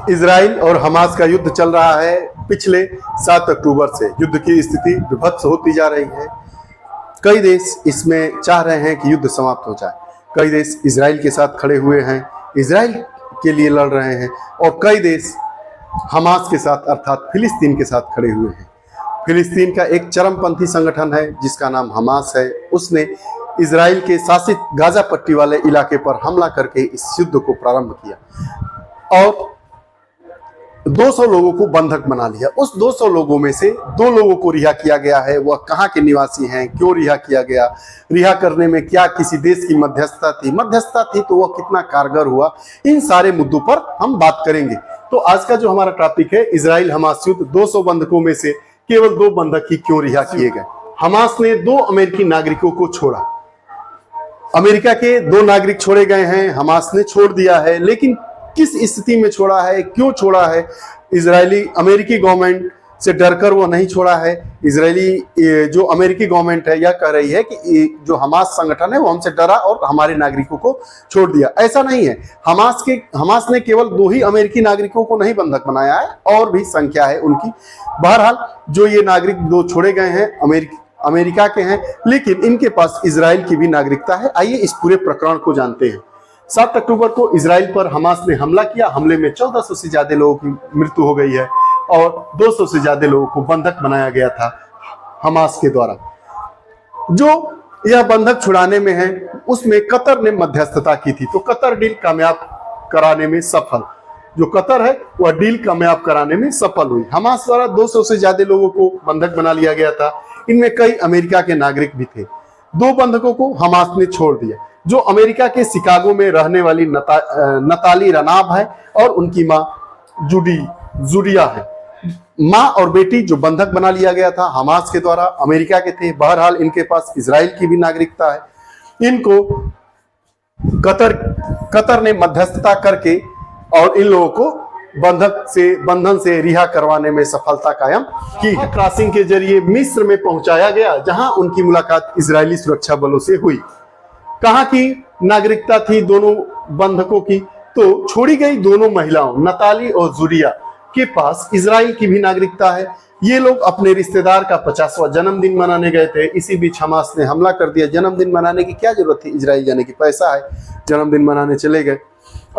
Israel और Hamas का युद्ध चल रहा है पिछले 7 अक्टूबर से। युद्ध की स्थिति विभत्स होती जा रही है। कई देश इसमें चाह रहे हैं कि युद्ध समाप्त हो जाए। कई देश इजराइल के साथ खड़े हुए हैं, इजराइल के लिए लड़ रहे हैं, और कई देश हमास के साथ अर्थात फिलिस्तीन के साथ खड़े हुए हैं। फिलिस्तीन का एक चरमपंथी संगठन है जिसका नाम हमास है। उसने इजराइल के शासित गाजा पट्टी वाले इलाके पर हमला करके इस युद्ध को प्रारंभ किया और 200 लोगों को बंधक बना लिया। उस 200 लोगों में से 2 लोगों को रिहा किया गया है। वह कहाँ के निवासी हैं, क्यों रिहा किया गया, रिहा करने में क्या किसी देश की मध्यस्थता थी तो वह कितना कारगर हुआ, इन सारे मुद्दों पर हम बात करेंगे। तो आज का जो हमारा टॉपिक है, इजराइल हमास युद्ध, 200 बंधकों में से केवल 2 बंधक ही क्यों रिहा किए गए। हमास ने 2 अमेरिकी नागरिकों को छोड़ा। अमेरिका के 2 नागरिक छोड़े गए हैं, हमास ने छोड़ दिया है। लेकिन किस स्थिति में छोड़ा है, क्यों छोड़ा है? अमेरिकी गवर्नमेंट से डरकर वो नहीं छोड़ा है। जो अमेरिकी गवर्नमेंट है यह कह रही है कि जो हमास संगठन है वो हमसे डरा और हमारे नागरिकों को छोड़ दिया। ऐसा नहीं है। हमास ने केवल 2 ही अमेरिकी नागरिकों को नहीं बंधक बनाया है, और भी संख्या है उनकी। बहरहाल जो ये नागरिक 2 छोड़े गए हैं अमेरिका के हैं, लेकिन इनके पास इजराइल की भी नागरिकता है। आइए इस पूरे प्रकरण को जानते हैं। 7 अक्टूबर को इजराइल पर हमास ने हमला किया। हमले में 1400 से ज्यादा लोगों की मृत्यु हो गई है और 200 से ज्यादा लोगों को बंधक बनाया गया था हमास के द्वारा। जो यह बंधक छुड़ाने में है उसमें कतर ने मध्यस्थता की थी, तो कतर डील कामयाब कराने में सफल। जो कतर है वह डील कामयाब कराने में सफल हुई। हमास द्वारा 200 से ज्यादा लोगों को बंधक बना लिया गया था। इनमें कई अमेरिका के नागरिक भी थे। 2 बंधकों को हमास ने छोड़ दिया। जो अमेरिका के शिकागो में रहने वाली नताली रनाब है और उनकी मां जुडिया है। मां और बेटी जो बंधक बना लिया गया था हमास के द्वारा, अमेरिका के थे। बहरहाल इनके पास इजराइल की भी नागरिकता है। इनको कतर ने मध्यस्थता करके और इन लोगों को बंधन से रिहा करवाने में सफलता कायम की है। क्रॉसिंग के जरिए मिस्र में पहुंचाया गया, जहां उनकी मुलाकात इजरायली सुरक्षा बलों से हुई। कहां की नागरिकता थी दोनों बंधकों की? तो छोड़ी गई दोनों महिलाओं नताली और जुरिया के पास इजराइल की भी नागरिकता है। ये लोग अपने रिश्तेदार का 50वां जन्मदिन मनाने गए थे। इसी बीच हमास ने हमला कर दिया। जन्मदिन मनाने की क्या जरूरत थी इजराइल जाने की, पैसा है, जन्मदिन मनाने चले गए।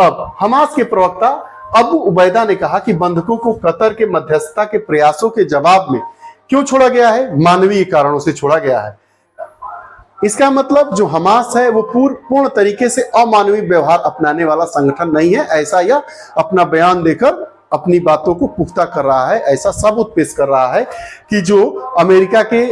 अब हमास के प्रवक्ता अबू उबैदा ने कहा कि बंधकों को कतर के मध्यस्थता के प्रयासों के जवाब में क्यों छोड़ा गया है? मानवीय कारणों से छोड़ा गया है। इसका मतलब जो हमास है वो पूर्ण तरीके से अमानवीय व्यवहार अपनाने वाला संगठन नहीं है। ऐसा यह अपना बयान देकर अपनी बातों को पुख्ता कर रहा है, ऐसा सबूत पेश कर रहा है कि जो अमेरिका के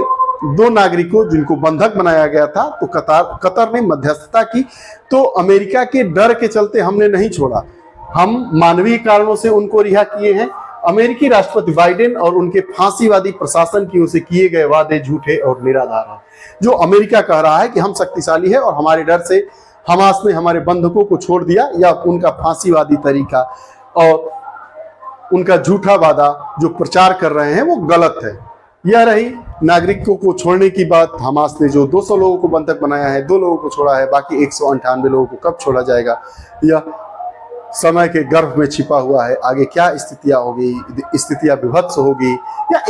2 नागरिकों जिनको बंधक बनाया गया था तो कतर ने मध्यस्थता की, तो अमेरिका के डर के चलते हमने नहीं छोड़ा, हम मानवीय कारणों से उनको रिहा किए हैं। अमेरिकी राष्ट्रपति बाइडेन और उनके फांसीवादी प्रशासन की ओर से किए गए वादे झूठे और निराधार हैं। जो अमेरिका कह रहा है कि हम शक्तिशाली है और हमारे डर से हमास ने हमारे बंधकों को छोड़ दिया, या उनका फांसीवादी तरीका और उनका झूठा वादा जो प्रचार कर रहे हैं वो गलत है। यह रही नागरिकों को छोड़ने की बात। हमास ने जो 200 लोगों को बंधक बनाया है, 2 लोगों को छोड़ा है, बाकी 198 लोगों को कब छोड़ा जाएगा यह समय के गर्भ में छिपा हुआ है। आगे क्या स्थितियां होगी, स्थितियां विभत्स होगी या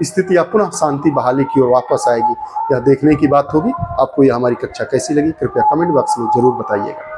स्थितियां पुनः शांति बहाली की ओर वापस आएगी, यह देखने की बात होगी। आपको यह हमारी कक्षा कैसी लगी कृपया कमेंट बॉक्स में जरूर बताइएगा।